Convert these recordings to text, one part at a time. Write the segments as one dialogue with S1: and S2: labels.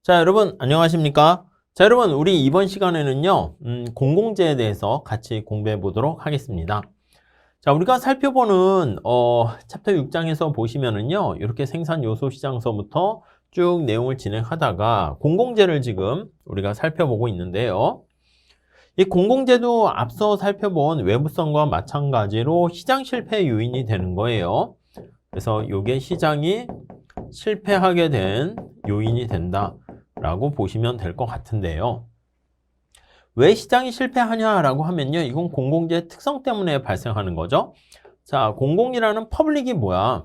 S1: 자, 여러분 안녕하십니까? 자, 여러분 우리 이번 시간에는요 공공재에 대해서 같이 공부해 보도록 하겠습니다. 자, 우리가 살펴보는 챕터 6장에서 보시면은요 이렇게 생산요소시장서부터 쭉 내용을 진행하다가 공공재를 지금 우리가 살펴보고 있는데요. 이 공공재도 앞서 살펴본 외부성과 마찬가지로 시장 실패 요인이 되는 거예요. 그래서 이게 시장이 실패하게 된 요인이 된다 라고 보시면 될 것 같은데요. 왜 시장이 실패하냐라고 하면요, 이건 공공재의 특성 때문에 발생하는 거죠. 자, 공공이라는 퍼블릭이 뭐야?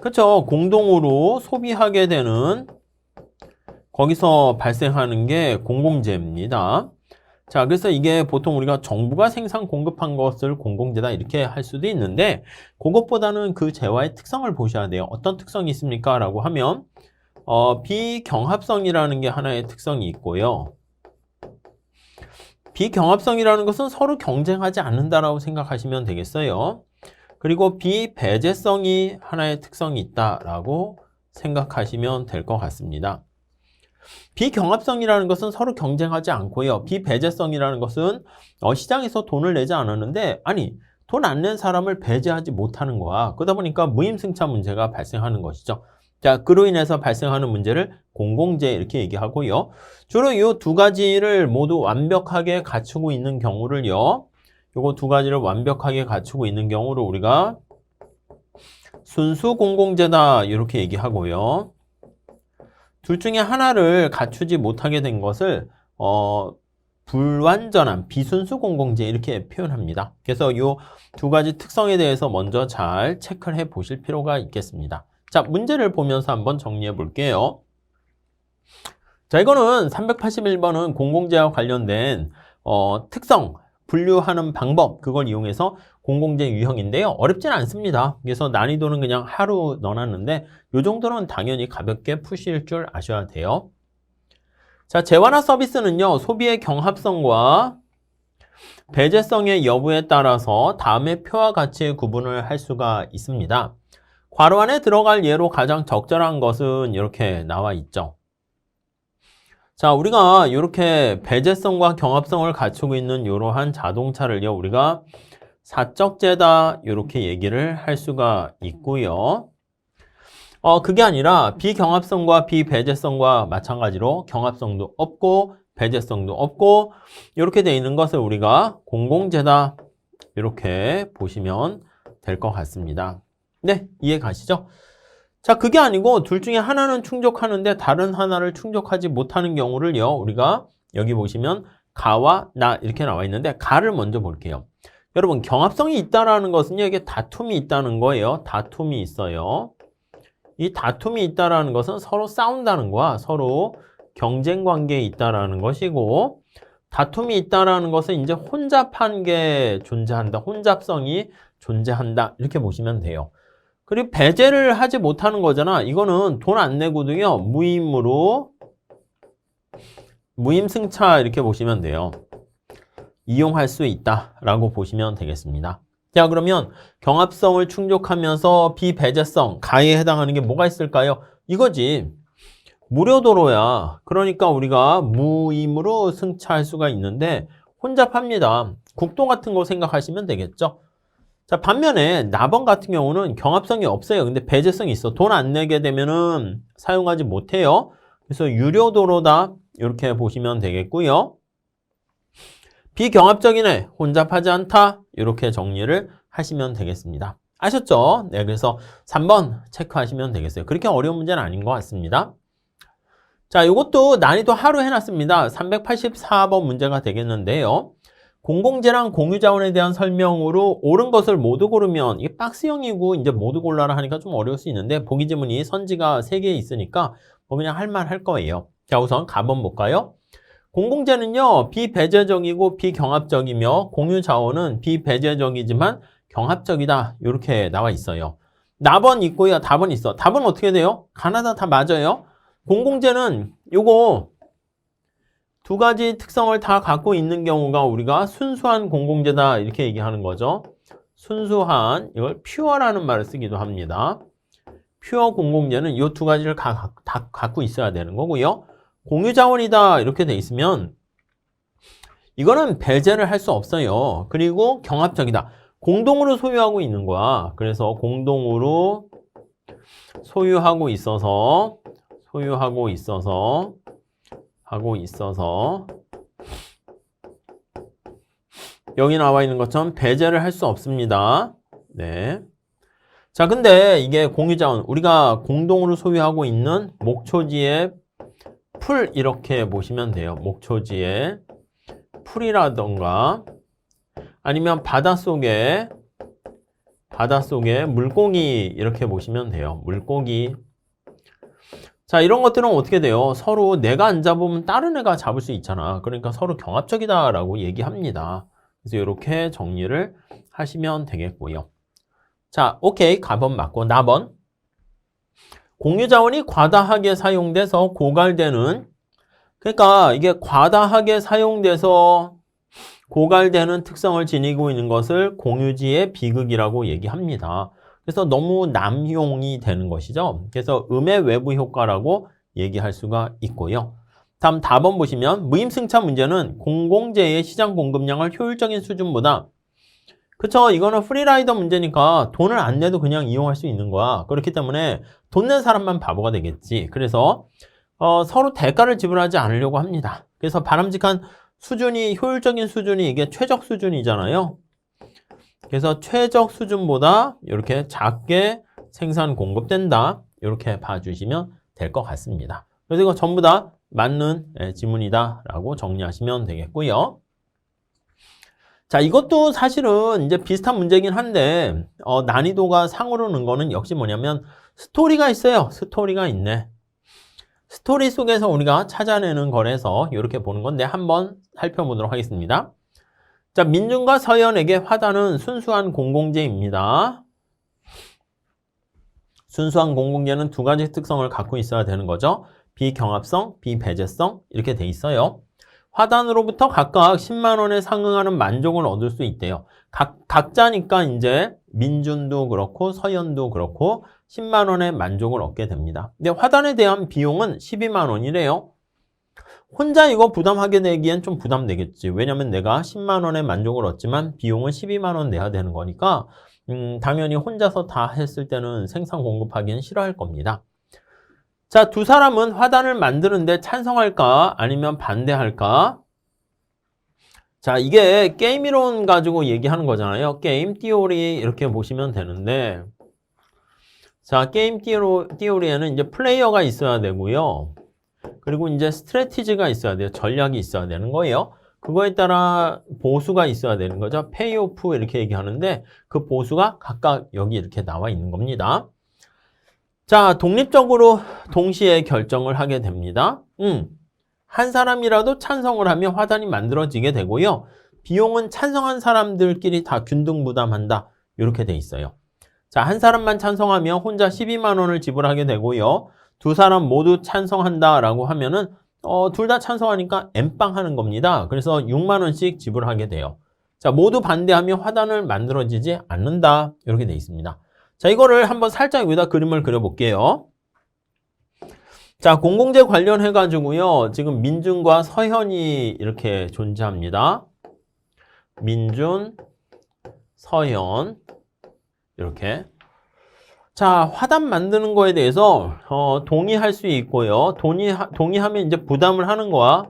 S1: 그렇죠. 공동으로 소비하게 되는 거기서 발생하는 게 공공재입니다. 자, 그래서 이게 보통 우리가 정부가 생산 공급한 것을 공공재다 이렇게 할 수도 있는데 그것보다는 그 재화의 특성을 보셔야 돼요. 어떤 특성이 있습니까? 라고 하면 비경합성이라는 게 하나의 특성이 있고요. 비경합성이라는 것은 서로 경쟁하지 않는다라고 생각하시면 되겠어요. 그리고 비배제성이 하나의 특성이 있다라고 생각하시면 될 것 같습니다. 비경합성이라는 것은 서로 경쟁하지 않고요. 비배제성이라는 것은 시장에서 돈을 내지 않았는데 돈 안 낸 사람을 배제하지 못하는 거야. 그러다 보니까 무임승차 문제가 발생하는 것이죠. 자, 그로 인해서 발생하는 문제를 공공재 이렇게 얘기하고요. 주로 이 두 가지를 모두 완벽하게 갖추고 있는 경우를요. 요거 두 가지를 완벽하게 갖추고 있는 경우를 우리가 순수 공공재다 이렇게 얘기하고요. 둘 중에 하나를 갖추지 못하게 된 것을 불완전한 비순수 공공재 이렇게 표현합니다. 그래서 이 두 가지 특성에 대해서 먼저 잘 체크를 해 보실 필요가 있겠습니다. 자, 문제를 보면서 한번 정리해 볼게요. 자, 이거는 381번은 공공재와 관련된 특성, 분류하는 방법, 그걸 이용해서 공공재 유형인데요. 어렵진 않습니다. 그래서 난이도는 그냥 하루 넣어놨는데 이 정도는 당연히 가볍게 푸실 줄 아셔야 돼요. 자, 재화나 서비스는요, 소비의 경합성과 배제성의 여부에 따라서 다음의 표와 같이 구분을 할 수가 있습니다. 괄호 안에 들어갈 예로 가장 적절한 것은 이렇게 나와 있죠. 자, 우리가 이렇게 배제성과 경합성을 갖추고 있는 이러한 자동차를요, 우리가 사적재다 이렇게 얘기를 할 수가 있고요. 그게 아니라 비경합성과 비배제성과 마찬가지로 경합성도 없고 배제성도 없고 이렇게 돼 있는 것을 우리가 공공재다 이렇게 보시면 될 것 같습니다. 네, 이해 가시죠? 자, 그게 아니고 둘 중에 하나는 충족하는데 다른 하나를 충족하지 못하는 경우를요, 우리가 여기 보시면 가와 나 이렇게 나와 있는데 가를 먼저 볼게요. 여러분, 경합성이 있다라는 것은요, 이게 다툼이 있다는 거예요. 다툼이 있어요. 이 다툼이 있다라는 것은 서로 싸운다는 거야. 서로 경쟁 관계에 있다라는 것이고, 다툼이 있다라는 것은 이제 혼잡한 게 존재한다. 혼잡성이 존재한다. 이렇게 보시면 돼요. 그리고 배제를 하지 못하는 거잖아. 이거는 돈 안 내고도요, 무임승차 이렇게 보시면 돼요. 이용할 수 있다라고 보시면 되겠습니다. 자, 그러면 경합성을 충족하면서 비배제성, 가에 해당하는 게 뭐가 있을까요? 이거지. 무료도로야. 그러니까 우리가 무임으로 승차할 수가 있는데 혼잡합니다. 국도 같은 거 생각하시면 되겠죠? 자, 반면에 나번 같은 경우는 경합성이 없어요. 근데 배제성이 있어. 돈 안 내게 되면은 사용하지 못해요. 그래서 유료도로다. 이렇게 보시면 되겠고요. 비경합적이네. 혼잡하지 않다. 이렇게 정리를 하시면 되겠습니다. 아셨죠? 네, 그래서 3번 체크하시면 되겠어요. 그렇게 어려운 문제는 아닌 것 같습니다. 자, 이것도 난이도 하루 해놨습니다. 384번 문제가 되겠는데요. 공공재랑 공유자원에 대한 설명으로 옳은 것을 모두 고르면 이게 박스형이고 이제 모두 골라라 하니까 좀 어려울 수 있는데 보기 지문이 선지가 3개 있으니까 뭐 그냥 할만할 거예요. 자, 우선 가번 볼까요? 공공재는요, 비배제적이고 비경합적이며 공유자원은 비배제적이지만 경합적이다. 이렇게 나와 있어요. 나번 있고요. 답은 있어. 답은 어떻게 돼요? 가나다 다 맞아요. 공공재는 요거 두 가지 특성을 다 갖고 있는 경우가 우리가 순수한 공공재다 이렇게 얘기하는 거죠. 순수한, 이걸 퓨어라는 말을 쓰기도 합니다. 퓨어 공공재는 이 두 가지를 다 갖고 있어야 되는 거고요. 공유자원이다 이렇게 돼 있으면 이거는 배제를 할 수 없어요. 그리고 경합적이다. 공동으로 소유하고 있는 거야. 그래서 공동으로 소유하고 있어서 여기 나와 있는 것처럼 배제를 할 수 없습니다. 네. 자, 근데 이게 공유자원, 우리가 공동으로 소유하고 있는 목초지의 풀 이렇게 보시면 돼요. 목초지의 풀이라던가 아니면 바닷속에 물고기 이렇게 보시면 돼요. 물고기. 자, 이런 것들은 어떻게 돼요? 서로 내가 안 잡으면 다른 애가 잡을 수 있잖아. 그러니까 서로 경합적이다라고 얘기합니다. 그래서 이렇게 정리를 하시면 되겠고요. 자, 오케이. 가번 맞고 나번. 공유자원이 과다하게 사용돼서 고갈되는, 그러니까 이게 과다하게 사용돼서 고갈되는 특성을 지니고 있는 것을 공유지의 비극이라고 얘기합니다. 그래서 너무 남용이 되는 것이죠. 그래서 음의 외부 효과라고 얘기할 수가 있고요. 다음 4번 보시면 무임승차 문제는 공공재의 시장 공급량을 효율적인 수준보다, 그쵸, 이거는 프리라이더 문제니까 돈을 안 내도 그냥 이용할 수 있는 거야. 그렇기 때문에 돈 낸 사람만 바보가 되겠지. 그래서 서로 대가를 지불하지 않으려고 합니다. 그래서 바람직한 수준이, 효율적인 수준이 이게 최적 수준이잖아요. 그래서 최적 수준보다 이렇게 작게 생산 공급된다. 이렇게 봐주시면 될 것 같습니다. 그래서 이거 전부 다 맞는 지문이다 라고 정리하시면 되겠고요. 자, 이것도 사실은 이제 비슷한 문제긴 한데 난이도가 상으로는 거는 역시 뭐냐면 스토리가 있어요. 스토리가 있네. 스토리 속에서 우리가 찾아내는 거라서 이렇게 보는 건데 한번 살펴보도록 하겠습니다. 자, 민준과 서연에게 화단은 순수한 공공재입니다. 순수한 공공재는 두 가지 특성을 갖고 있어야 되는 거죠. 비경합성, 비배제성 이렇게 돼 있어요. 화단으로부터 각각 10만 원에 상응하는 만족을 얻을 수 있대요. 각자니까 이제 민준도 그렇고 서연도 그렇고 10만 원의 만족을 얻게 됩니다. 근데 화단에 대한 비용은 12만 원이래요. 혼자 이거 부담하게 되기엔 좀 부담되겠지. 왜냐면 내가 10만 원의 만족을 얻지만 비용은 12만 원 내야 되는 거니까 당연히 혼자서 다 했을 때는 생산 공급하기는 싫어할 겁니다. 자, 두 사람은 화단을 만드는데 찬성할까 아니면 반대할까? 자, 이게 게임 이론 가지고 얘기하는 거잖아요. 게임 띠오리 이렇게 보시면 되는데, 자, 게임 띠오리에는 이제 플레이어가 있어야 되고요. 그리고 이제 스트래티지가 있어야 돼요. 전략이 있어야 되는 거예요. 그거에 따라 보수가 있어야 되는 거죠. 페이오프 이렇게 얘기하는데 그 보수가 각각 여기 이렇게 나와 있는 겁니다. 자, 독립적으로 동시에 결정을 하게 됩니다. 한 사람이라도 찬성을 하면 화단이 만들어지게 되고요. 비용은 찬성한 사람들끼리 다 균등 부담한다. 이렇게 돼 있어요. 자, 한 사람만 찬성하면 혼자 12만 원을 지불하게 되고요. 두 사람 모두 찬성한다라고 하면은 둘 다 찬성하니까 N빵 하는 겁니다. 그래서 6만 원씩 지불하게 돼요. 자, 모두 반대하면 화단을 만들어지지 않는다. 이렇게 돼 있습니다. 자, 이거를 한번 살짝 여기다 그림을 그려볼게요. 자, 공공재 관련해가지고요. 지금 민준과 서현이 이렇게 존재합니다. 민준, 서현. 이렇게. 자, 화단 만드는 거에 대해서 동의할 수 있고요. 동의하면 이제 부담을 하는 거야.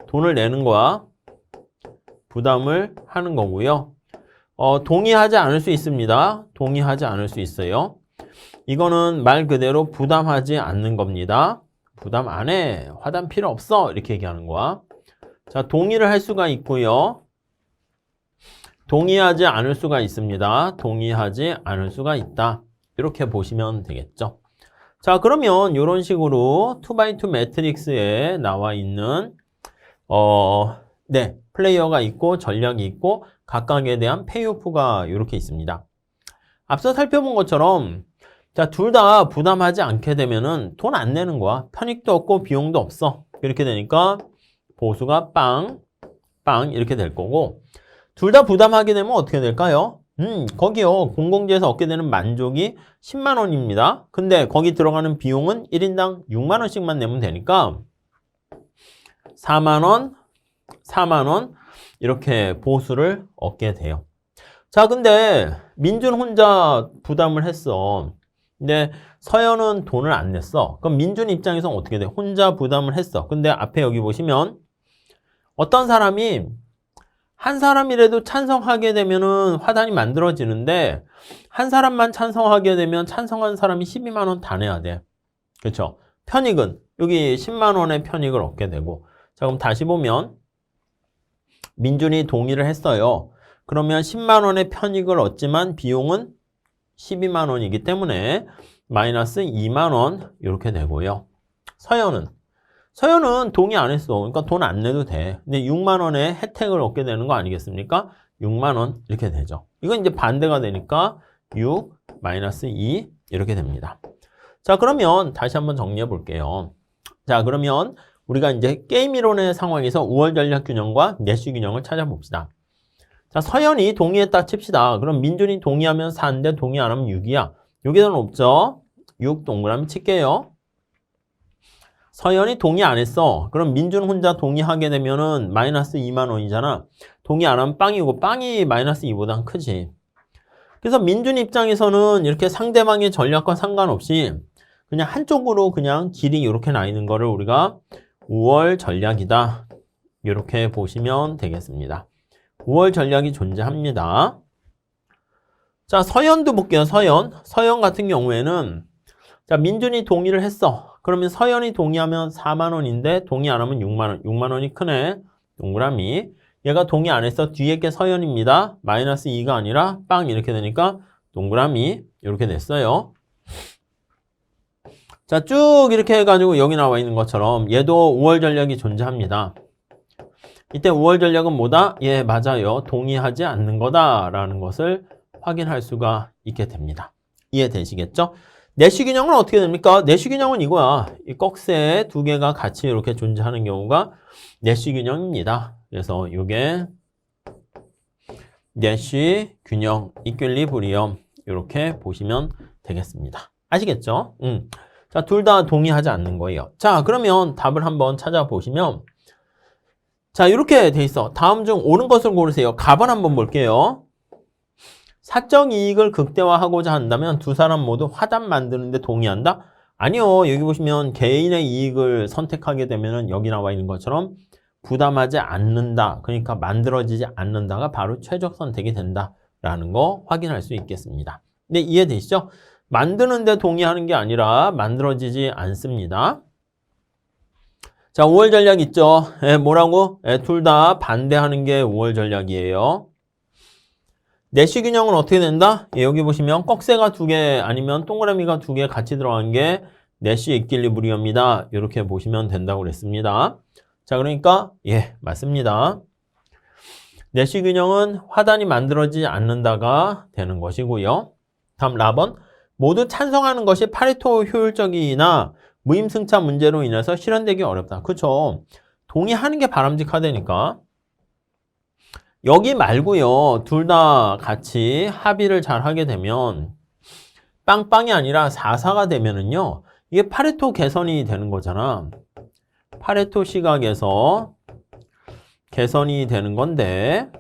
S1: 돈을 내는 거야. 부담을 하는 거고요. 동의하지 않을 수 있습니다. 동의하지 않을 수 있어요. 이거는 말 그대로 부담하지 않는 겁니다. 부담 안 해. 화단 필요 없어. 이렇게 얘기하는 거야. 자, 동의를 할 수가 있고요. 동의하지 않을 수가 있습니다. 동의하지 않을 수가 있다. 이렇게 보시면 되겠죠. 자, 그러면 이런 식으로 2x2 매트릭스에 나와 있는 플레이어가 있고 전략이 있고 각각에 대한 페이오프가 이렇게 있습니다. 앞서 살펴본 것처럼 자, 둘 다 부담하지 않게 되면은 돈 안 내는 거야. 편익도 없고 비용도 없어. 이렇게 되니까 보수가 빵 이렇게 될 거고 둘 다 부담하게 되면 어떻게 될까요? 거기요. 공공재에서 얻게 되는 만족이 10만 원입니다. 근데 거기 들어가는 비용은 1인당 6만 원씩만 내면 되니까 4만 원, 4만 원 이렇게 보수를 얻게 돼요. 자, 근데 민준 혼자 부담을 했어. 근데 서연은 돈을 안 냈어. 그럼 민준 입장에서는 어떻게 돼? 혼자 부담을 했어. 근데 앞에 여기 보시면 어떤 사람이 한 사람이라도 찬성하게 되면은 화단이 만들어지는데 한 사람만 찬성하게 되면 찬성한 사람이 12만 원 다 내야 돼. 그렇죠? 편익은 여기 10만 원의 편익을 얻게 되고 자, 그럼 다시 보면 민준이 동의를 했어요. 그러면 10만 원의 편익을 얻지만 비용은 12만 원이기 때문에 마이너스 2만 원 이렇게 되고요. 서연은 동의 안 했어. 그러니까 돈 안 내도 돼. 근데 6만 원의 혜택을 얻게 되는 거 아니겠습니까? 6만 원 이렇게 되죠. 이건 이제 반대가 되니까 6 마이너스 2 이렇게 됩니다. 자, 그러면 다시 한번 정리해 볼게요. 자, 그러면 우리가 이제 게임 이론의 상황에서 우월 전략 균형과 내시 균형을 찾아봅시다. 자, 서연이 동의했다 칩시다. 그럼 민준이 동의하면 4인데 동의 안 하면 6이야. 여기서는 없죠? 6 동그라미 칠게요. 서연이 동의 안 했어. 그럼 민준 혼자 동의하게 되면은 마이너스 2만 원이잖아. 동의 안 하면 빵이고 빵이 마이너스 2보단 크지. 그래서 민준 입장에서는 이렇게 상대방의 전략과 상관없이 그냥 한쪽으로 그냥 길이 이렇게 나 있는 거를 우리가 우월 전략이다. 이렇게 보시면 되겠습니다. 우월 전략이 존재합니다. 자, 서연도 볼게요. 서연 같은 경우에는 자, 민준이 동의를 했어. 그러면 서연이 동의하면 4만 원인데 동의 안 하면 6만 원. 6만 원이 크네. 동그라미. 얘가 동의 안 했어. 뒤에 게 서연입니다. 마이너스 2가 아니라 빵 이렇게 되니까 동그라미 이렇게 됐어요. 자, 쭉 이렇게 해가지고 여기 나와 있는 것처럼 얘도 우월 전략이 존재합니다. 이때 우월 전략은 뭐다? 예, 맞아요. 동의하지 않는 거다라는 것을 확인할 수가 있게 됩니다. 이해되시겠죠? 내시 균형은 어떻게 됩니까? 내시 균형은 이거야. 이 꺽쇠 두 개가 같이 이렇게 존재하는 경우가 내시 균형입니다. 그래서 이게 내시 균형, 이퀄리브리엄 이렇게 보시면 되겠습니다. 아시겠죠? 자, 둘 다 동의하지 않는 거예요. 자, 그러면 답을 한번 찾아보시면 자, 이렇게 돼 있어. 다음 중 옳은 것을 고르세요. 답을 한번 볼게요. 사적 이익을 극대화하고자 한다면 두 사람 모두 화단 만드는데 동의한다? 아니요. 여기 보시면 개인의 이익을 선택하게 되면 여기 나와 있는 것처럼 부담하지 않는다. 그러니까 만들어지지 않는다가 바로 최적 선택이 된다라는 거 확인할 수 있겠습니다. 네, 이해되시죠? 만드는데 동의하는 게 아니라 만들어지지 않습니다. 자, 우월 전략 있죠? 예, 뭐라고? 예, 둘 다 반대하는 게 우월 전략이에요. 내시 균형은 어떻게 된다? 예, 여기 보시면 꺽쇠가 두 개 아니면 동그라미가 두 개 같이 들어간 게 내시 이퀄리브리엄이다. 이렇게 보시면 된다고 그랬습니다. 자, 그러니까 예, 맞습니다. 내시 균형은 화단이 만들어지지 않는다가 되는 것이고요. 다음 라번. 모두 찬성하는 것이 파레토 효율적이나 무임승차 문제로 인해서 실현되기 어렵다. 그렇죠? 동의하는 게 바람직하다니까. 여기 말고요. 둘 다 같이 합의를 잘 하게 되면 빵빵이 아니라 4가 되면은요. 이게 파레토 개선이 되는 거잖아. 파레토 시각에서 개선이 되는 건데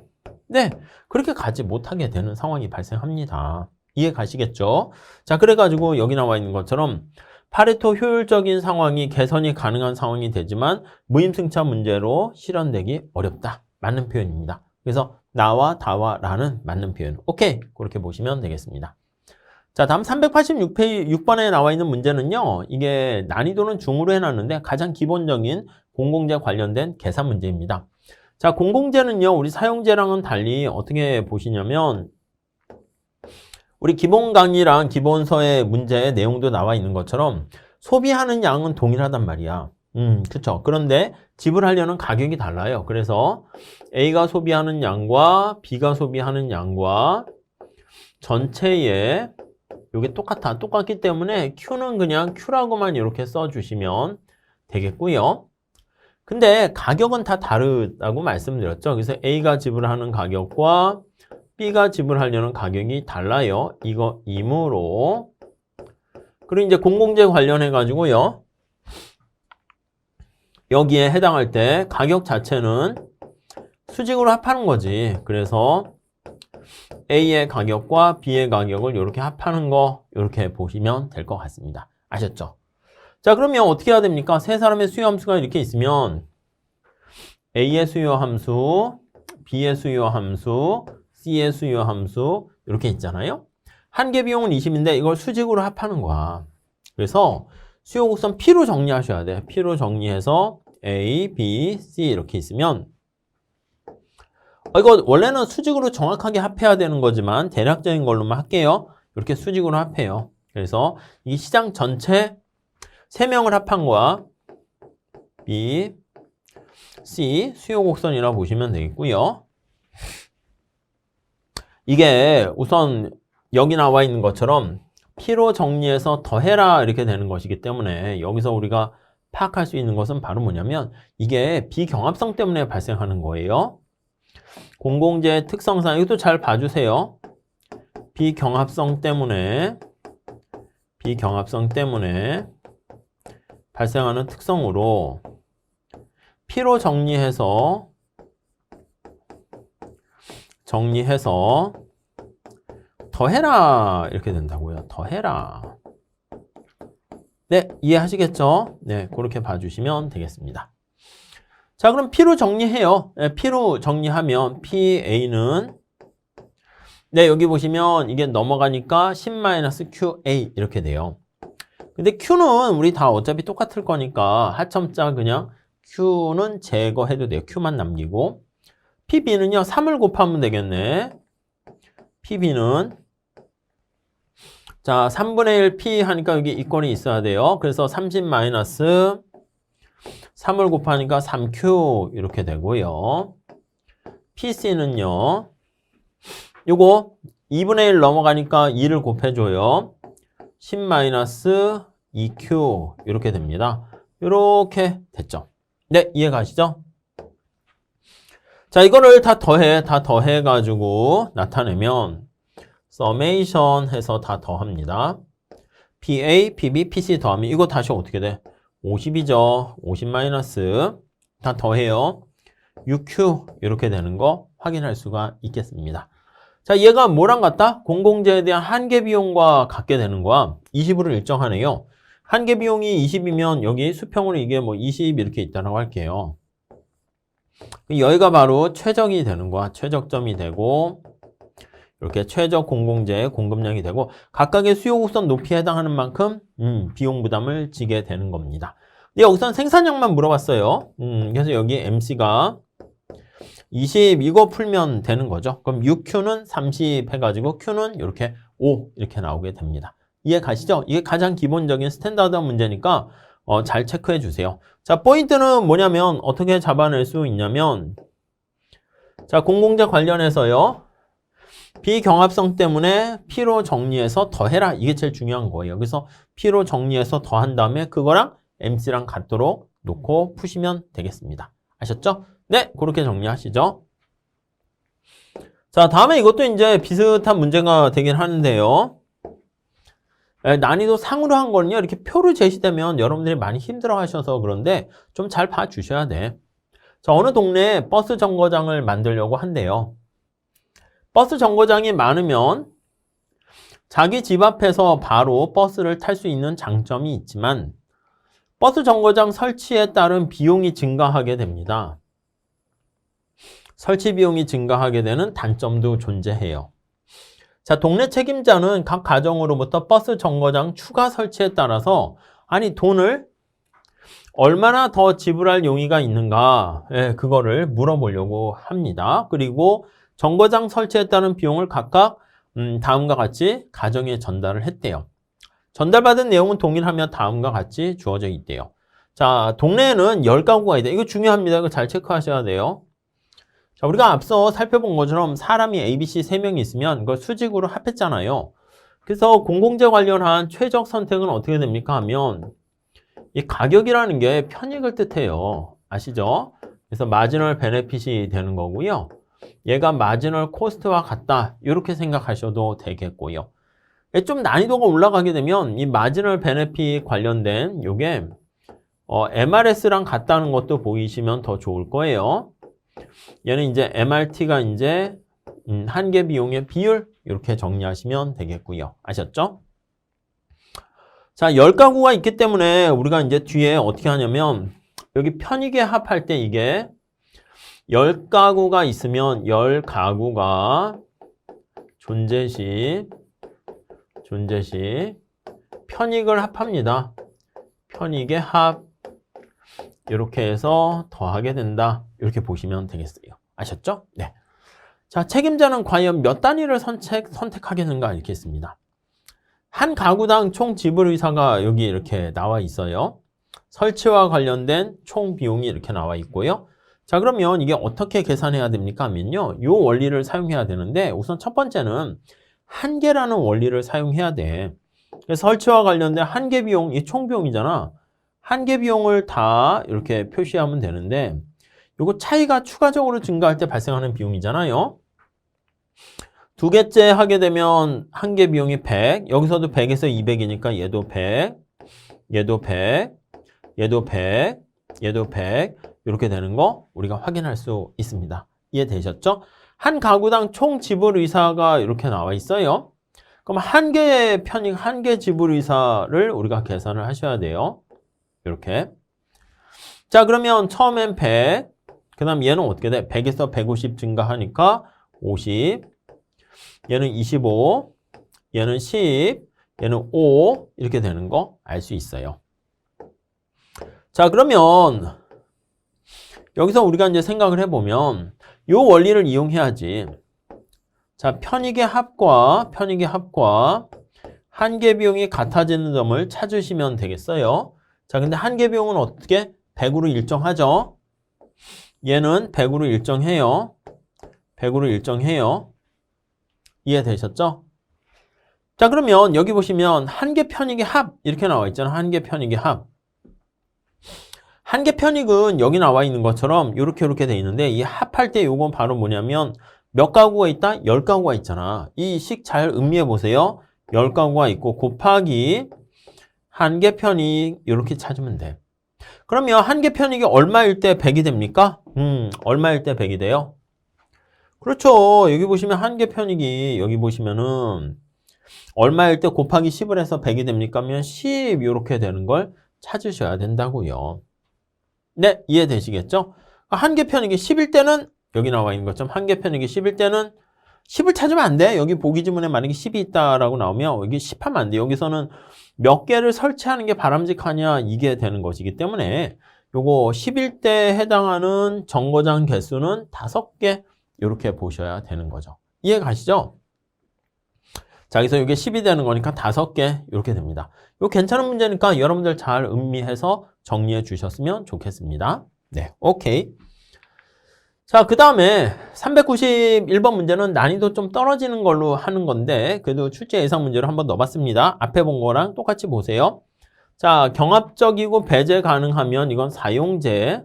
S1: 네, 그렇게 가지 못하게 되는 상황이 발생합니다. 이해 가시겠죠? 자, 그래가지고 여기 나와 있는 것처럼 파레토 효율적인 상황이 개선이 가능한 상황이 되지만 무임승차 문제로 실현되기 어렵다. 맞는 표현입니다. 그래서 나와 다와 라는 맞는 표현. 오케이. 그렇게 보시면 되겠습니다. 자, 다음 386번에 나와 있는 문제는요. 이게 난이도는 중으로 해놨는데 가장 기본적인 공공재 관련된 계산 문제입니다. 자, 공공재는요. 우리 사용재랑은 달리 어떻게 보시냐면 우리 기본 강의랑 기본서의 문제의 내용도 나와 있는 것처럼 소비하는 양은 동일하단 말이야. 그쵸. 그런데 지불하려는 가격이 달라요. 그래서 A가 소비하는 양과 B가 소비하는 양과 전체의 이게 똑같기 때문에 Q는 그냥 Q라고만 이렇게 써주시면 되겠고요. 근데 가격은 다 다르다고 말씀드렸죠. 그래서 A가 지불하는 가격과 B가 지불하려는 가격이 달라요. 이거 임으로. 그리고 이제 공공재 관련해 가지고요. 여기에 해당할 때 가격 자체는 수직으로 합하는 거지. 그래서 A의 가격과 B의 가격을 이렇게 합하는 거 이렇게 보시면 될 것 같습니다. 아셨죠? 자, 그러면 어떻게 해야 됩니까? 세 사람의 수요 함수가 이렇게 있으면 A의 수요 함수, B의 수요 함수, C의 수요 함수 이렇게 있잖아요. 한계 비용은 20인데 이걸 수직으로 합하는 거야. 그래서 수요 곡선 P로 정리하셔야 돼. P로 정리해서 A, B, C 이렇게 있으면 이거 원래는 수직으로 정확하게 합해야 되는 거지만 대략적인 걸로만 할게요. 이렇게 수직으로 합해요. 그래서 이 시장 전체 3명을 합한 거야. B, C 수요 곡선이라고 보시면 되겠고요. 이게 우선 여기 나와 있는 것처럼 P로 정리해서 더해라 이렇게 되는 것이기 때문에 여기서 우리가 파악할 수 있는 것은 바로 뭐냐면 이게 비경합성 때문에 발생하는 거예요. 공공재의 특성상 이것도 잘 봐주세요. 비경합성 때문에 발생하는 특성으로 P로 정리해서 더해라 이렇게 된다고요. 더해라. 네, 이해하시겠죠? 네, 그렇게 봐주시면 되겠습니다. 자, 그럼 P로 정리해요. 네, P로 정리하면 PA는 네, 여기 보시면 이게 넘어가니까 10-QA 이렇게 돼요. 근데 Q는 우리 다 어차피 똑같을 거니까 하첨자 그냥 Q는 제거해도 돼요. Q만 남기고 PB는요, 3을 곱하면 되겠네. PB는 자, 3분의 1 P 하니까 여기 이권이 있어야 돼요. 그래서 30-3을 곱하니까 3Q 이렇게 되고요. PC는요. 요거 2분의 1 넘어가니까 2를 곱해줘요. 10-2Q 이렇게 됩니다. 이렇게 됐죠. 네, 이해 가시죠? 자, 이거를 다 더해가지고 나타내면 서메이션 해서 다 더합니다. PA, PB, PC 더하면 이거 다시 어떻게 돼? 50이죠. 50 마이너스 다 더해요. 6Q 이렇게 되는 거 확인할 수가 있겠습니다. 자, 얘가 뭐랑 같다? 공공재에 대한 한계 비용과 같게 되는 거야. 20으로 일정하네요. 한계 비용이 20이면 여기 수평으로 이게 뭐 20 이렇게 있다고 할게요. 여기가 바로 최적이 되는 거야. 최적점이 되고 이렇게 최적 공공재 공급량이 되고 각각의 수요 곡선 높이에 해당하는 만큼 비용 부담을 지게 되는 겁니다. 근데 여기서는 생산량만 물어봤어요. 그래서 여기 MC가 20 이거 풀면 되는 거죠. 그럼 6Q는 30 해가지고 Q는 이렇게 5 이렇게 나오게 됩니다. 이해 가시죠? 이게 가장 기본적인 스탠다드 문제니까 잘 체크해 주세요. 자, 포인트는 뭐냐면 어떻게 잡아낼 수 있냐면 자, 공공재 관련해서요. 비경합성 때문에 P로 정리해서 더해라. 이게 제일 중요한 거예요. 그래서 P로 정리해서 더한 다음에 그거랑 MC랑 같도록 놓고 푸시면 되겠습니다. 아셨죠? 네, 그렇게 정리하시죠. 자, 다음에 이것도 이제 비슷한 문제가 되긴 하는데요. 난이도 상으로 한 거는요, 이렇게 표로 제시되면 여러분들이 많이 힘들어 하셔서 그런데 좀 잘 봐주셔야 돼. 자, 어느 동네에 버스 정거장을 만들려고 한대요. 버스 정거장이 많으면 자기 집 앞에서 바로 버스를 탈 수 있는 장점이 있지만 버스 정거장 설치에 따른 비용이 증가하게 됩니다. 설치 비용이 증가하게 되는 단점도 존재해요. 자, 동네 책임자는 각 가정으로부터 버스 정거장 추가 설치에 따라서 아니 돈을 얼마나 더 지불할 용의가 있는가 그거를 물어보려고 합니다. 그리고 정거장 설치에 따른 비용을 각각 다음과 같이 가정에 전달을 했대요. 전달받은 내용은 동일하며 다음과 같이 주어져 있대요. 자, 동네에는 10가구가 있다. 이거 중요합니다. 이거 잘 체크하셔야 돼요. 자, 우리가 앞서 살펴본 것처럼 사람이 ABC 3명이 있으면 그걸 수직으로 합했잖아요. 그래서 공공재 관련한 최적 선택은 어떻게 됩니까 하면 이 가격이라는 게 편익을 뜻해요. 아시죠? 그래서 마지널 베네핏이 되는 거고요. 얘가 마지널 코스트와 같다. 이렇게 생각하셔도 되겠고요. 좀 난이도가 올라가게 되면 이 마지널 베네핏 관련된 요게 MRS랑 같다는 것도 보이시면 더 좋을 거예요. 얘는 이제 MRT가 이제 한계 비용의 비율 이렇게 정리하시면 되겠고요. 아셨죠? 자, 10가구가 있기 때문에 우리가 이제 뒤에 어떻게 하냐면 여기 편익에 합할 때 이게 10가구가 있으면 10가구가 존재 시 편익을 합합니다. 편익의 합 이렇게 해서 더하게 된다. 이렇게 보시면 되겠어요. 아셨죠? 네. 자, 책임자는 과연 몇 단위를 선택하겠는가 이렇게 했습니다. 한 가구당 총 지불 의사가 여기 이렇게 나와 있어요. 설치와 관련된 총 비용이 이렇게 나와 있고요. 자, 그러면 이게 어떻게 계산해야 됩니까 하면요. 이 원리를 사용해야 되는데 우선 첫 번째는 한계라는 원리를 사용해야 돼. 그래서 설치와 관련된 한계 비용, 이 총 비용이잖아. 한계 비용을 다 이렇게 표시하면 되는데 요거 차이가 추가적으로 증가할 때 발생하는 비용이잖아요. 두 개째 하게 되면 한계 비용이 100, 여기서도 100에서 200이니까 얘도 100, 얘도 100, 얘도 100, 얘도 100 이렇게 되는 거 우리가 확인할 수 있습니다. 이해되셨죠? 한 가구당 총 지불 의사가 이렇게 나와 있어요. 그럼 한 개의 편익, 한 개 지불 의사를 우리가 계산을 하셔야 돼요. 이렇게. 자, 그러면 처음엔 100, 그 다음 얘는 어떻게 돼? 100에서 150 증가하니까 50, 얘는 25, 얘는 10, 얘는 5 이렇게 되는 거 알 수 있어요. 자, 그러면 여기서 우리가 이제 생각을 해보면 이 원리를 이용해야지. 자, 편익의 합과 한계 비용이 같아지는 점을 찾으시면 되겠어요. 자, 근데 한계 비용은 어떻게? 100으로 일정하죠. 얘는 100으로 일정해요. 100으로 일정해요. 이해되셨죠? 자, 그러면 여기 보시면 한계 편익의 합 이렇게 나와 있잖아. 한계 편익의 합. 한계 편익은 여기 나와 있는 것처럼 이렇게 돼 있는데 이 합할 때 요건 바로 뭐냐면 몇 가구가 있다? 10가구가 있잖아. 이 식 잘 음미해 보세요. 10가구가 있고 곱하기 한계 편익 이렇게 찾으면 돼. 그러면 한계 편익이 얼마일 때 100이 됩니까? 얼마일 때 100이 돼요? 그렇죠. 여기 보시면 한계 편익이 여기 보시면은 얼마일 때 곱하기 10을 해서 100이 됩니까? 하면 10 이렇게 되는 걸 찾으셔야 된다고요. 네, 이해되시겠죠? 한계 편익이 10일 때는 여기 나와 있는 것처럼 한계 편익이 10일 때는 10을 찾으면 안 돼. 여기 보기 지문에 만약에 10이 있다라고 나오면 여기 10 하면 안 돼. 여기서는 몇 개를 설치하는 게 바람직하냐 이게 되는 것이기 때문에 요거 10일 때 해당하는 정거장 개수는 5개 이렇게 보셔야 되는 거죠. 이해 가시죠? 자, 여기서 이게 10이 되는 거니까 5개 이렇게 됩니다. 이거 괜찮은 문제니까 여러분들 잘 음미해서 정리해 주셨으면 좋겠습니다. 네, 오케이. 자, 그 다음에 391번 문제는 난이도 좀 떨어지는 걸로 하는 건데 그래도 출제 예상 문제로 한번 넣어봤습니다. 앞에 본 거랑 똑같이 보세요. 자, 경합적이고 배제 가능하면 이건 사용제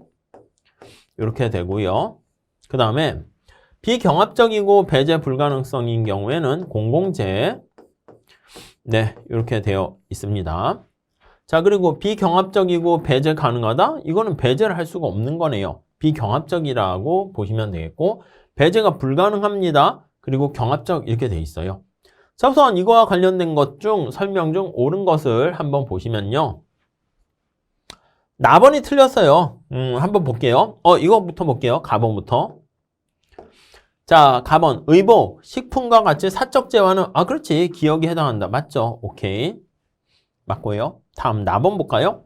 S1: 이렇게 되고요. 그 다음에 비경합적이고 배제 불가능성인 경우에는 공공재 네, 이렇게 되어 있습니다. 자, 그리고 비경합적이고 배제 가능하다? 이거는 배제를 할 수가 없는 거네요. 비경합적이라고 보시면 되겠고 배제가 불가능합니다. 그리고 경합적 이렇게 돼 있어요. 자, 우선 이거와 관련된 것 중 설명 중 옳은 것을 한번 보시면요. 나번이 틀렸어요. 한번 볼게요. 이거부터 볼게요. 가번부터. 자, 가번 의복, 식품과 같이 사적 재화는 그렇지. 기억에 해당한다. 맞죠? 오케이. 맞고요. 다음 나번 볼까요?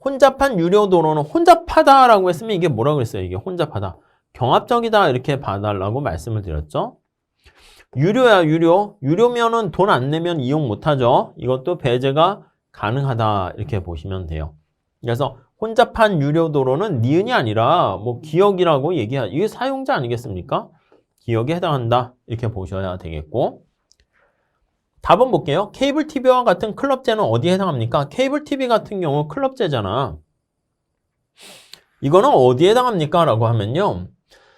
S1: 혼잡한 유료 도로는 혼잡하다라고 했으면 이게 뭐라고 그랬어요? 이게 혼잡하다. 경합적이다 이렇게 봐달라고 말씀을 드렸죠. 유료야, 유료. 유료면은 돈 안 내면 이용 못하죠. 이것도 배제가 가능하다 이렇게 보시면 돼요. 그래서 혼잡한 유료 도로는 니은이 아니라 뭐 기억이라고 이게 사용자 아니겠습니까? 기억에 해당한다 이렇게 보셔야 되겠고 답은 볼게요. 케이블 TV와 같은 클럽제는 어디에 해당합니까? 케이블 TV 같은 경우 클럽제잖아. 이거는 어디에 해당합니까? 라고 하면요.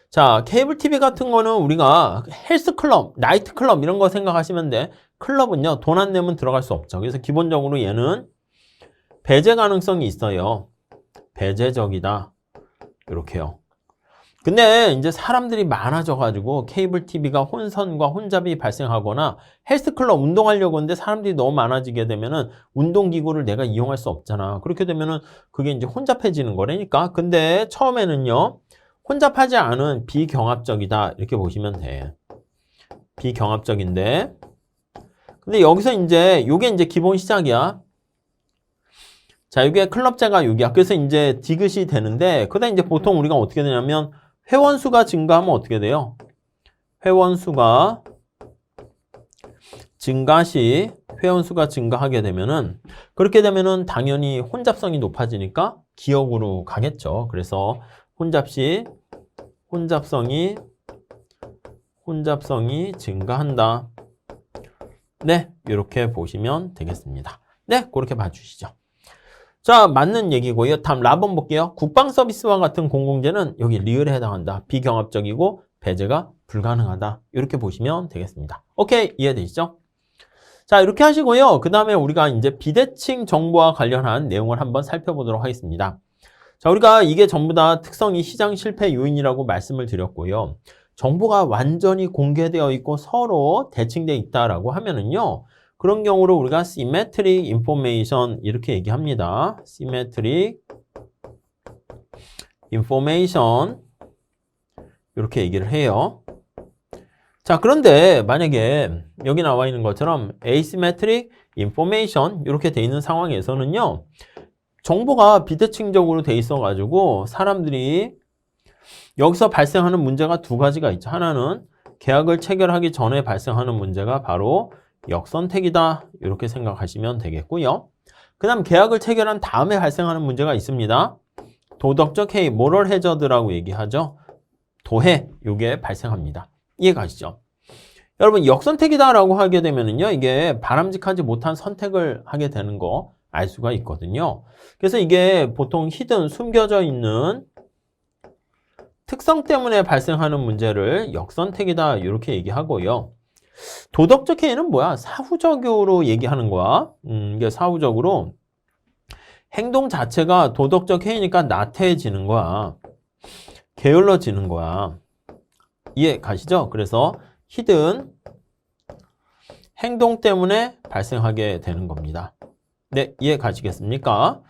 S1: 자, 케이블 TV 같은 거는 우리가 헬스클럽, 나이트클럽 이런 거 생각하시면 돼. 클럽은요, 돈 안 내면 들어갈 수 없죠. 그래서 기본적으로 얘는 배제 가능성이 있어요. 배제적이다. 이렇게요. 근데 이제 사람들이 많아져가지고 케이블 TV가 혼선과 혼잡이 발생하거나 헬스클럽 운동하려고 하는데 사람들이 너무 많아지게 되면은 운동기구를 내가 이용할 수 없잖아. 그렇게 되면은 그게 이제 혼잡해지는 거라니까. 근데 처음에는요, 혼잡하지 않은 비경합적이다. 이렇게 보시면 돼. 비경합적인데. 근데 여기서 이제 요게 이제 기본 시작이야. 자, 이게 클럽제가 여기야. 그래서 이제 디귿이 되는데, 그다음 이제 보통 우리가 어떻게 되냐면 회원수가 증가하면 어떻게 돼요? 회원수가 증가 시 회원수가 증가하게 되면은 그렇게 되면은 당연히 혼잡성이 높아지니까 기역으로 가겠죠. 그래서 혼잡시 혼잡성이 증가한다. 네, 이렇게 보시면 되겠습니다. 네, 그렇게 봐주시죠. 자, 맞는 얘기고요. 다음 라번 볼게요. 국방 서비스와 같은 공공재는 여기 리을에 해당한다. 비경합적이고 배제가 불가능하다. 이렇게 보시면 되겠습니다. 오케이, 이해되시죠? 자, 이렇게 하시고요. 그 다음에 우리가 이제 비대칭 정보와 관련한 내용을 한번 살펴보도록 하겠습니다. 자, 우리가 이게 전부 다 특성이 시장 실패 요인이라고 말씀을 드렸고요. 정보가 완전히 공개되어 있고 서로 대칭되어 있다라고 하면은요. 그런 경우로 우리가 symmetric information 이렇게 얘기합니다. symmetric information 이렇게 얘기를 해요. 자, 그런데 만약에 여기 나와 있는 것처럼 asymmetric information 이렇게 돼 있는 상황에서는요. 정보가 비대칭적으로 돼 있어 가지고 사람들이 여기서 발생하는 문제가 두 가지가 있죠. 하나는 계약을 체결하기 전에 발생하는 문제가 바로 역선택이다. 이렇게 생각하시면 되겠고요. 그 다음 계약을 체결한 다음에 발생하는 문제가 있습니다. 도덕적 해이, moral hazard라고 얘기하죠. 도해, 이게 발생합니다. 이해가시죠? 여러분, 역선택이다라고 하게 되면은요, 이게 바람직하지 못한 선택을 하게 되는 거 알 수가 있거든요. 그래서 이게 보통 히든, 숨겨져 있는 특성 때문에 발생하는 문제를 역선택이다. 이렇게 얘기하고요. 도덕적 해이는 뭐야? 사후적으로 얘기하는 거야. 이게 사후적으로 행동 자체가 도덕적 해이니까 나태해지는 거야. 게을러지는 거야. 이해 가시죠? 그래서 히든 행동 때문에 발생하게 되는 겁니다. 네, 이해 가시겠습니까?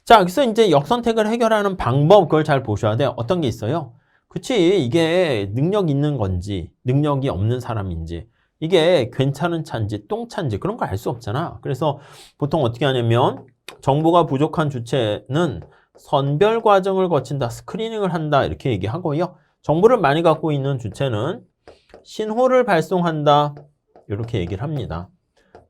S1: 자, 그래서 이제 역선택을 해결하는 방법 그걸 잘 보셔야 돼요. 어떤 게 있어요? 그치, 이게 능력 있는 건지 능력이 없는 사람인지 이게 괜찮은 차인지 똥차인지 그런 거 알 수 없잖아. 그래서 보통 어떻게 하냐면 정보가 부족한 주체는 선별 과정을 거친다, 스크리닝을 한다 이렇게 얘기하고요. 정보를 많이 갖고 있는 주체는 신호를 발송한다 이렇게 얘기를 합니다.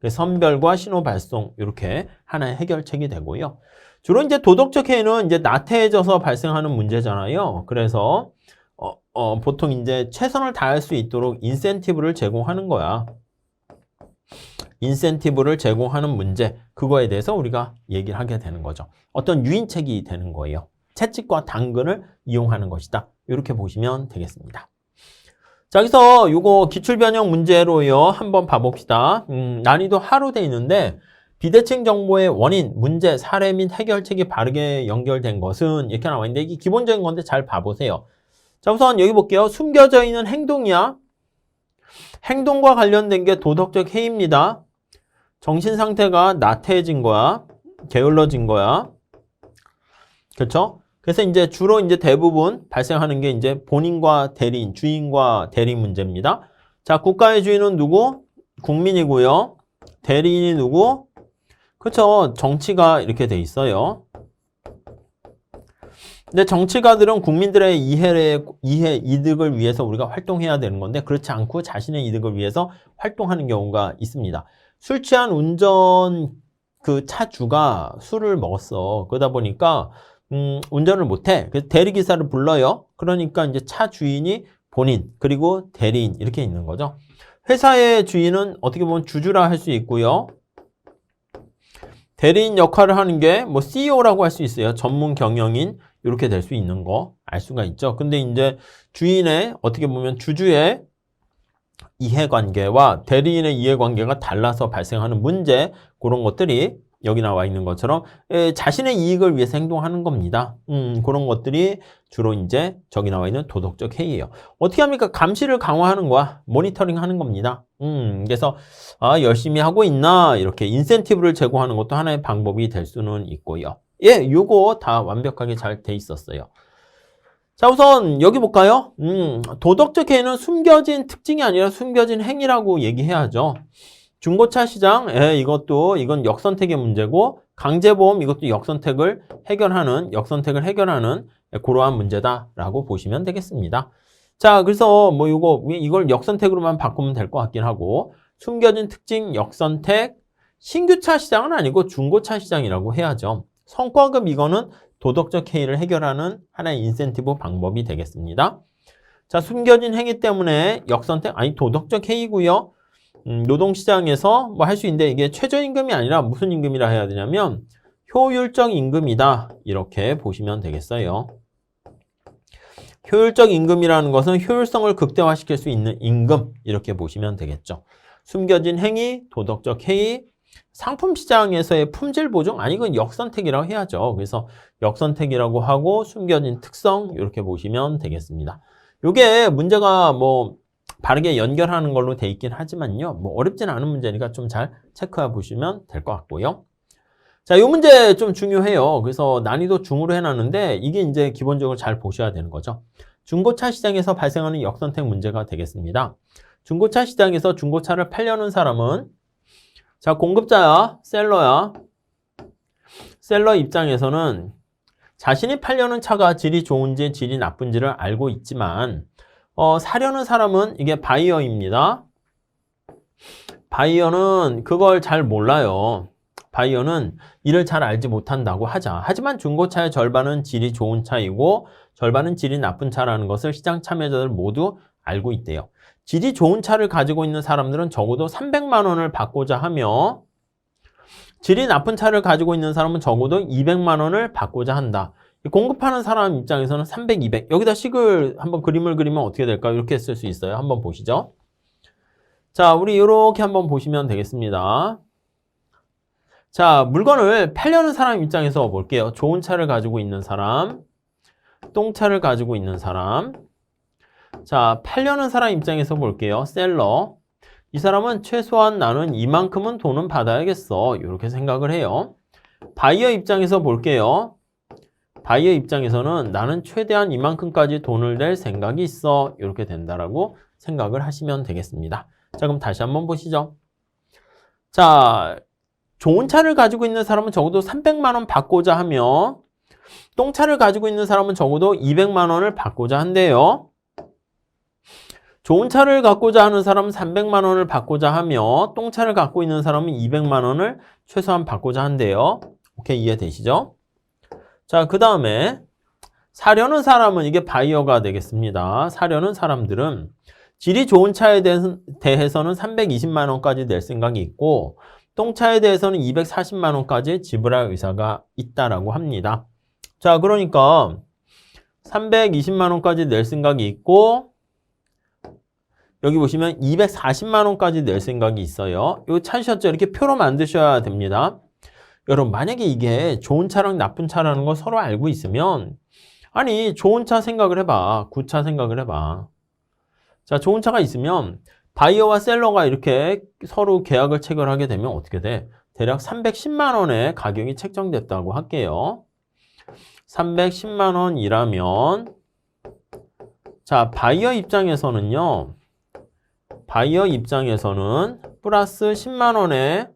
S1: 선별과 신호 발송 이렇게 하나의 해결책이 되고요. 주로 이제 도덕적 해이는 이제 나태해져서 발생하는 문제잖아요. 그래서 보통 이제 최선을 다할 수 있도록 인센티브를 제공하는 거야. 인센티브를 제공하는 문제, 그거에 대해서 우리가 얘기를 하게 되는 거죠. 어떤 유인책이 되는 거예요. 채찍과 당근을 이용하는 것이다. 이렇게 보시면 되겠습니다. 자, 여기서 요거 기출변형 문제로요. 한번 봐봅시다. 난이도 하로 돼 있는데 비대칭 정보의 원인, 문제, 사례 및 해결책이 바르게 연결된 것은 이렇게 나와 있는데 이게 기본적인 건데 잘 봐보세요. 자, 우선 여기 볼게요. 숨겨져 있는 행동이야. 행동과 관련된 게 도덕적 해이입니다. 정신 상태가 나태해진 거야. 게을러진 거야. 그렇죠? 그래서 이제 주로 이제 대부분 발생하는 게 이제 본인과 대리인, 주인과 대리인 문제입니다. 자, 국가의 주인은 누구? 국민이고요. 대리인이 누구? 그렇죠. 정치가 이렇게 돼 있어요. 근데 정치가들은 국민들의 이득을 위해서 우리가 활동해야 되는 건데 그렇지 않고 자신의 이득을 위해서 활동하는 경우가 있습니다. 술 취한 운전 그 차주가 술을 먹었어. 그러다 보니까 운전을 못해. 그래서 대리기사를 불러요. 그러니까 이제 차 주인이 본인 그리고 대리인 이렇게 있는 거죠. 회사의 주인은 어떻게 보면 주주라 할 수 있고요. 대리인 역할을 하는 게 뭐 CEO라고 할 수 있어요. 전문 경영인 이렇게 될 수 있는 거 알 수가 있죠. 근데 이제 주인의 어떻게 보면 주주의 이해관계와 대리인의 이해관계가 달라서 발생하는 문제 그런 것들이 여기 나와 있는 것처럼 자신의 이익을 위해서 행동하는 겁니다. 그런 것들이 주로 이제 저기 나와 있는 도덕적 해이예요. 어떻게 합니까? 감시를 강화하는 거야. 모니터링 하는 겁니다. 그래서 열심히 하고 있나 이렇게 인센티브를 제공하는 것도 하나의 방법이 될 수는 있고요. 예, 요거 다 완벽하게 잘 돼 있었어요. 자, 우선 여기 볼까요? 도덕적 해이는 숨겨진 특징이 아니라 숨겨진 행위라고 얘기해야죠. 중고차 시장, 이건 역선택의 문제고, 강제보험, 이것도 역선택을 해결하는 그러한 문제다라고 보시면 되겠습니다. 자, 그래서 뭐 이걸 역선택으로만 바꾸면 될 것 같긴 하고, 숨겨진 특징, 역선택, 신규차 시장은 아니고 중고차 시장이라고 해야죠. 성과급 이거는 도덕적 해이를 해결하는 하나의 인센티브 방법이 되겠습니다. 자, 숨겨진 행위 때문에 역선택, 도덕적 해이고요. 노동시장에서 뭐 할 수 있는데 이게 최저임금이 아니라 무슨 임금이라 해야 되냐면 효율적 임금이다 이렇게 보시면 되겠어요. 효율적 임금이라는 것은 효율성을 극대화시킬 수 있는 임금 이렇게 보시면 되겠죠. 숨겨진 행위, 도덕적 해이, 상품시장에서의 품질 보증 이건 역선택이라고 해야죠. 그래서 역선택이라고 하고 숨겨진 특성 이렇게 보시면 되겠습니다. 이게 문제가 뭐 바르게 연결하는 걸로 돼 있긴 하지만요. 뭐 어렵진 않은 문제니까 좀 잘 체크해 보시면 될 것 같고요. 자, 이 문제 좀 중요해요. 그래서 난이도 중으로 해놨는데 이게 이제 기본적으로 잘 보셔야 되는 거죠. 중고차 시장에서 발생하는 역선택 문제가 되겠습니다. 중고차 시장에서 중고차를 팔려는 사람은 자, 공급자야, 셀러야. 셀러 입장에서는 자신이 팔려는 차가 질이 좋은지 질이 나쁜지를 알고 있지만 사려는 사람은 이게 바이어입니다. 바이어는 그걸 잘 몰라요. 바이어는 이를 잘 알지 못한다고 하자. 하지만 중고차의 절반은 질이 좋은 차이고 절반은 질이 나쁜 차라는 것을 시장 참여자들 모두 알고 있대요. 질이 좋은 차를 가지고 있는 사람들은 적어도 300만 원을 받고자 하며 질이 나쁜 차를 가지고 있는 사람은 적어도 200만 원을 받고자 한다. 공급하는 사람 입장에서는 300, 200. 여기다 식을 한번 그림을 그리면 어떻게 될까요? 이렇게 쓸 수 있어요. 한번 보시죠. 자, 우리 이렇게 한번 보시면 되겠습니다. 자, 물건을 팔려는 사람 입장에서 볼게요. 좋은 차를 가지고 있는 사람, 똥차를 가지고 있는 사람. 자, 팔려는 사람 입장에서 볼게요. 셀러. 이 사람은 최소한 나는 이만큼은 돈은 받아야겠어. 이렇게 생각을 해요. 바이어 입장에서 볼게요. 바이어 입장에서는 나는 최대한 이만큼까지 돈을 낼 생각이 있어. 이렇게 된다라고 생각을 하시면 되겠습니다. 자, 그럼 다시 한번 보시죠. 자, 좋은 차를 가지고 있는 사람은 적어도 300만 원 받고자 하며 똥차를 가지고 있는 사람은 적어도 200만 원을 받고자 한대요. 좋은 차를 갖고자 하는 사람은 300만 원을 받고자 하며 똥차를 갖고 있는 사람은 200만 원을 최소한 받고자 한대요. 오케이, 이해되시죠? 자, 그 다음에 사려는 사람은 이게 바이어가 되겠습니다. 사려는 사람들은 질이 좋은 차에 대해서는 320만 원까지 낼 생각이 있고 똥차에 대해서는 240만 원까지 지불할 의사가 있다라고 합니다. 자, 그러니까 320만 원까지 낼 생각이 있고 여기 보시면 240만 원까지 낼 생각이 있어요. 이거 찾으셨죠? 이렇게 표로 만드셔야 됩니다. 여러분, 만약에 이게 좋은 차랑 나쁜 차라는 걸 서로 알고 있으면 아니, 좋은 차 생각을 해봐. 굿차 생각을 해봐. 자, 좋은 차가 있으면 바이어와 셀러가 이렇게 서로 계약을 체결하게 되면 어떻게 돼? 대략 310만 원의 가격이 책정됐다고 할게요. 310만 원이라면 자, 바이어 입장에서는 플러스 10만 원의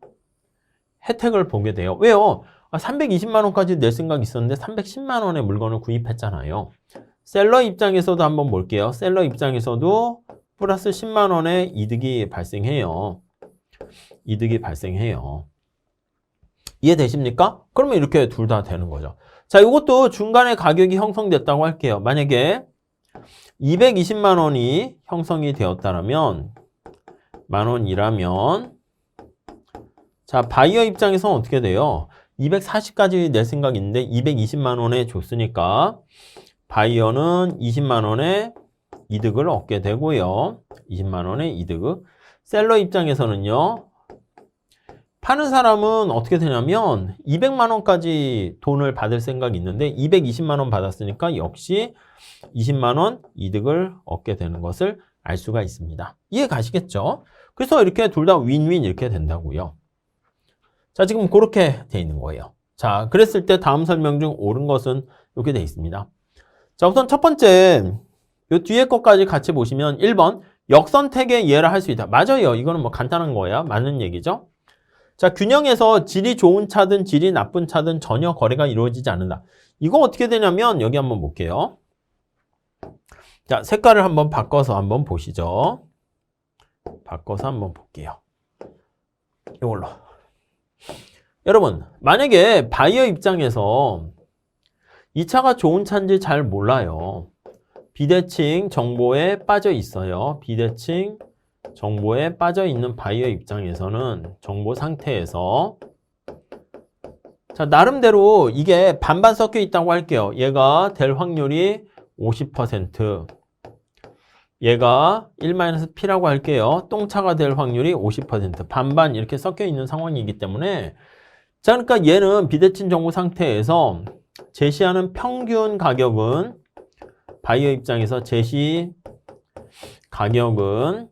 S1: 혜택을 보게 돼요. 왜요? 320만 원까지 낼 생각이 있었는데 310만 원의 물건을 구입했잖아요. 셀러 입장에서도 한번 볼게요. 셀러 입장에서도 플러스 10만 원의 이득이 발생해요. 이해되십니까? 그러면 이렇게 둘 다 되는 거죠. 자, 이것도 중간에 가격이 형성됐다고 할게요. 만약에 220만 원이 형성이 되었다면 만 원이라면 자, 바이어 입장에서는 어떻게 돼요? 240까지 낼 생각이 있는데 220만 원에 줬으니까 바이어는 20만 원의 이득을 얻게 되고요. 20만 원의 이득. 셀러 입장에서는요. 파는 사람은 어떻게 되냐면 200만 원까지 돈을 받을 생각이 있는데 220만 원 받았으니까 역시 20만 원 이득을 얻게 되는 것을 알 수가 있습니다. 이해 가시겠죠? 그래서 이렇게 둘 다 윈윈 이렇게 된다고요. 자, 지금 그렇게 돼 있는 거예요. 자, 그랬을 때 다음 설명 중 옳은 것은 이렇게 돼 있습니다. 자, 우선 첫 번째 요 뒤에 것까지 같이 보시면 1번 역선택의 예를 할 수 있다. 맞아요. 이거는 뭐 간단한 거야. 맞는 얘기죠. 자, 균형에서 질이 좋은 차든 질이 나쁜 차든 전혀 거래가 이루어지지 않는다. 이거 어떻게 되냐면 여기 한번 볼게요. 자, 색깔을 한번 바꿔서 한번 보시죠. 바꿔서 한번 볼게요. 이걸로. 여러분, 만약에 바이어 입장에서 이 차가 좋은 차인지 잘 몰라요. 비대칭 정보에 빠져 있어요. 비대칭 정보에 빠져 있는 바이어 입장에서는 정보 상태에서 자, 나름대로 이게 반반 섞여 있다고 할게요. 얘가 될 확률이 50%, 얘가 1-P라고 할게요. 똥차가 될 확률이 50%, 반반 이렇게 섞여 있는 상황이기 때문에 자, 그러니까 얘는 비대칭 정보 상태에서 제시하는 평균 가격은 바이어 입장에서 제시 가격은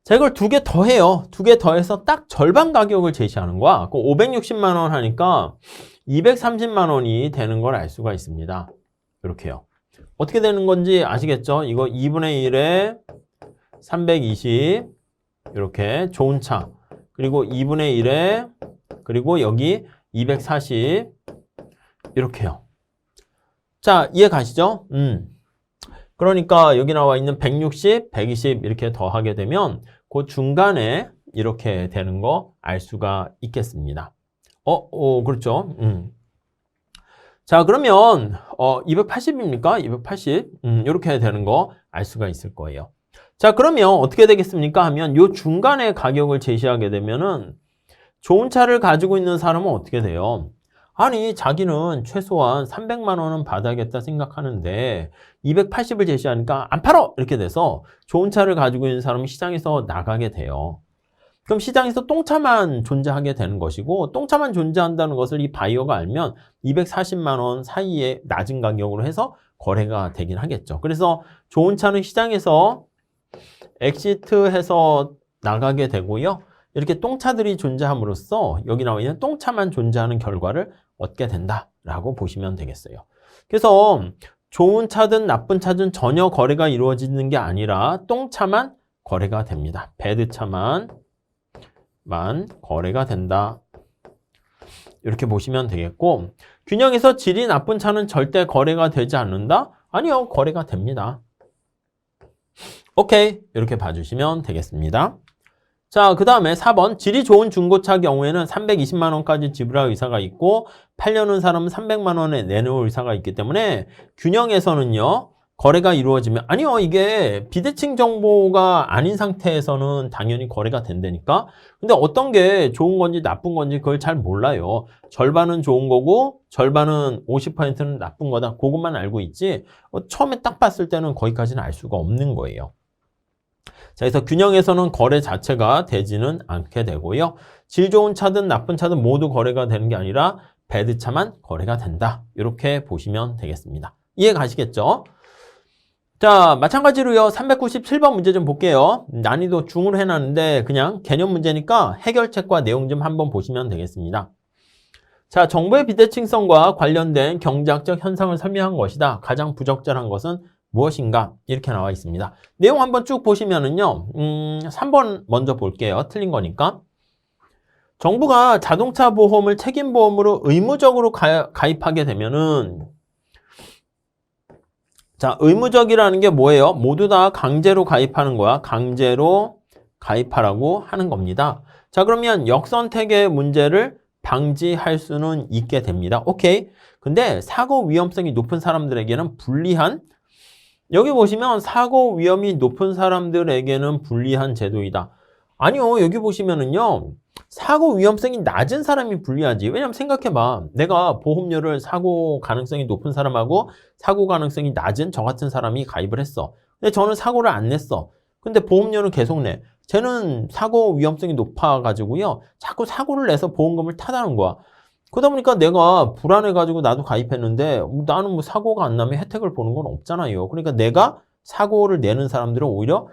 S1: 자, 이걸 두 개 더해요. 두 개 더해서 딱 절반 가격을 제시하는 거야. 560만 원 하니까 230만 원이 되는 걸 알 수가 있습니다. 이렇게요. 어떻게 되는 건지 아시겠죠? 이거 2분의 1에 320 이렇게 좋은 차 그리고 2분의 1에 그리고 여기 240 이렇게요. 자, 이해 가시죠? 그러니까 여기 나와 있는 160, 120 이렇게 더하게 되면 그 중간에 이렇게 되는 거 알 수가 있겠습니다. 그렇죠. 자, 그러면 280입니까? 280 이렇게 되는 거 알 수가 있을 거예요. 자, 그러면 어떻게 되겠습니까? 하면 요 중간에 가격을 제시하게 되면은 좋은 차를 가지고 있는 사람은 어떻게 돼요? 아니, 자기는 최소한 300만 원은 받아야겠다 생각하는데 280을 제시하니까 안 팔어! 이렇게 돼서 좋은 차를 가지고 있는 사람은 시장에서 나가게 돼요. 그럼 시장에서 똥차만 존재하게 되는 것이고 똥차만 존재한다는 것을 이 바이어가 알면 240만 원 사이에 낮은 가격으로 해서 거래가 되긴 하겠죠. 그래서 좋은 차는 시장에서 엑시트해서 나가게 되고요. 이렇게 똥차들이 존재함으로써 여기 나와 있는 똥차만 존재하는 결과를 얻게 된다라고 보시면 되겠어요. 그래서 좋은 차든 나쁜 차든 전혀 거래가 이루어지는 게 아니라 똥차만 거래가 됩니다. 배드차만 거래가 된다. 이렇게 보시면 되겠고 균형에서 질이 나쁜 차는 절대 거래가 되지 않는다? 아니요, 거래가 됩니다. 오케이, 이렇게 봐주시면 되겠습니다. 자, 그 다음에 4번 질이 좋은 중고차 경우에는 320만 원까지 지불할 의사가 있고 팔려는 사람은 300만 원에 내놓을 의사가 있기 때문에 균형에서는요 거래가 이루어지면 아니요, 이게 비대칭 정보가 아닌 상태에서는 당연히 거래가 된다니까. 근데 어떤 게 좋은 건지 나쁜 건지 그걸 잘 몰라요. 절반은 좋은 거고 절반은 50%는 나쁜 거다. 그것만 알고 있지 처음에 딱 봤을 때는 거기까지는 알 수가 없는 거예요. 자, 그래서 균형에서는 거래 자체가 되지는 않게 되고요. 질 좋은 차든 나쁜 차든 모두 거래가 되는 게 아니라 배드차만 거래가 된다. 이렇게 보시면 되겠습니다. 이해 가시겠죠? 자, 마찬가지로요. 397번 문제 좀 볼게요. 난이도 중으로 해놨는데 그냥 개념 문제니까 해결책과 내용 좀 한번 보시면 되겠습니다. 자, 정보의 비대칭성과 관련된 경제학적 현상을 설명한 것이다. 가장 부적절한 것은 무엇인가? 이렇게 나와 있습니다. 내용 한번 쭉 보시면은요. 3번 먼저 볼게요. 틀린 거니까. 정부가 자동차 보험을 책임보험으로 의무적으로 가입하게 되면은 자, 의무적이라는 게 뭐예요? 모두 다 강제로 가입하는 거야. 강제로 가입하라고 하는 겁니다. 자, 그러면 역선택의 문제를 방지할 수는 있게 됩니다. 오케이. 근데 사고 위험성이 높은 사람들에게는 불리한 여기 보시면 사고 위험이 높은 사람들에게는 불리한 제도이다. 아니요, 여기 보시면은요. 사고 위험성이 낮은 사람이 불리하지. 왜냐면 생각해봐. 내가 보험료를 사고 가능성이 높은 사람하고 사고 가능성이 낮은 저 같은 사람이 가입을 했어. 근데 저는 사고를 안 냈어. 근데 보험료는 계속 내. 쟤는 사고 위험성이 높아가지고요. 자꾸 사고를 내서 보험금을 타다는 거야. 그러다 보니까 내가 불안해가지고 나도 가입했는데 나는 뭐 사고가 안 나면 혜택을 보는 건 없잖아요. 그러니까 내가 사고를 내는 사람들은 오히려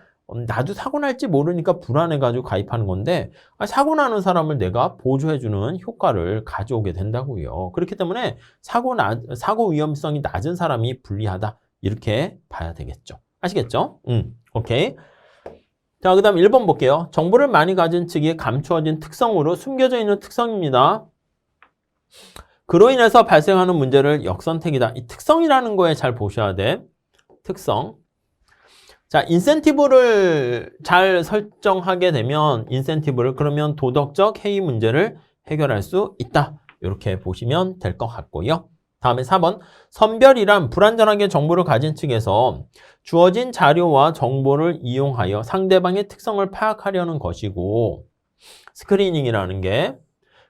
S1: 나도 사고 날지 모르니까 불안해가지고 가입하는 건데 사고 나는 사람을 내가 보조해주는 효과를 가져오게 된다고요. 그렇기 때문에 사고 위험성이 낮은 사람이 불리하다. 이렇게 봐야 되겠죠. 아시겠죠? 오케이. 자, 그 다음 1번 볼게요. 정보를 많이 가진 측이 감추어진 특성으로 숨겨져 있는 특성입니다. 그로 인해서 발생하는 문제를 역선택이다. 이 특성이라는 거에 잘 보셔야 돼. 특성. 자, 인센티브를 잘 설정하게 되면 그러면 도덕적 해이 문제를 해결할 수 있다. 이렇게 보시면 될 것 같고요. 다음에 4번. 선별이란 불완전하게 정보를 가진 측에서 주어진 자료와 정보를 이용하여 상대방의 특성을 파악하려는 것이고, 스크리닝이라는 게,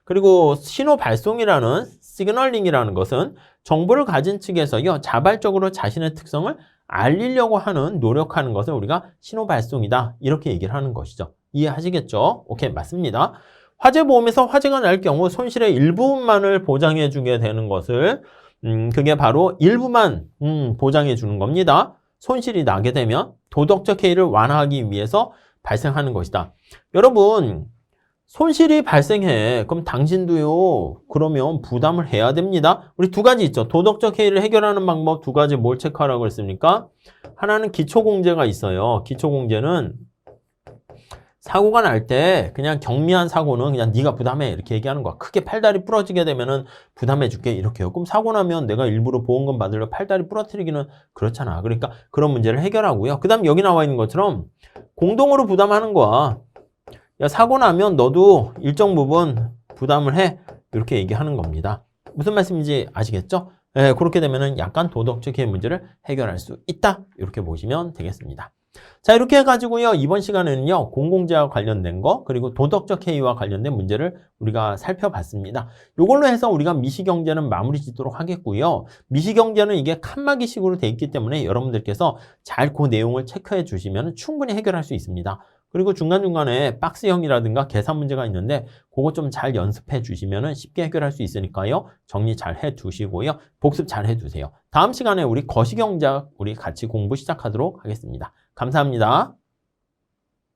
S1: 그리고 신호 발송이라는 시그널링이라는 것은 정보를 가진 측에서요, 자발적으로 자신의 특성을 알리려고 하는, 노력하는 것을 우리가 신호 발송이다. 이렇게 얘기를 하는 것이죠. 이해하시겠죠? 오케이, 맞습니다. 화재보험에서 화재가 날 경우 손실의 일부분만을 보장해 주게 되는 것을 그게 바로 일부만 보장해 주는 겁니다. 손실이 나게 되면 도덕적 해이를 완화하기 위해서 발생하는 것이다. 여러분, 손실이 발생해. 그럼 당신도요, 그러면 부담을 해야 됩니다. 우리 두 가지 있죠. 도덕적 해이를 해결하는 방법 두 가지 뭘 체크하라고 했습니까? 하나는 기초공제가 있어요. 기초공제는 사고가 날 때 그냥 경미한 사고는 그냥 네가 부담해 이렇게 얘기하는 거야. 크게 팔다리 부러지게 되면은 부담해 줄게 이렇게요. 그럼 사고 나면 내가 일부러 보험금 받으려 팔다리 부러뜨리기는 그렇잖아. 그러니까 그런 문제를 해결하고요. 그 다음 여기 나와 있는 것처럼 공동으로 부담하는 거야. 야, 사고 나면 너도 일정 부분 부담을 해. 이렇게 얘기하는 겁니다. 무슨 말씀인지 아시겠죠? 네, 그렇게 되면은 약간 도덕적 해이 문제를 해결할 수 있다. 이렇게 보시면 되겠습니다. 자, 이렇게 해가지고요, 이번 시간에는요, 공공재와 관련된 거, 그리고 도덕적 해이와 관련된 문제를 우리가 살펴봤습니다. 이걸로 해서 우리가 미시경제는 마무리 짓도록 하겠고요. 미시경제는 이게 칸막이식으로 돼 있기 때문에 여러분들께서 잘 그 내용을 체크해 주시면 충분히 해결할 수 있습니다. 그리고 중간중간에 박스형이라든가 계산 문제가 있는데 그거 좀 잘 연습해 주시면 쉽게 해결할 수 있으니까요. 정리 잘 해 두시고요. 복습 잘 해 두세요. 다음 시간에 우리 거시경제 우리 같이 공부 시작하도록 하겠습니다. 감사합니다.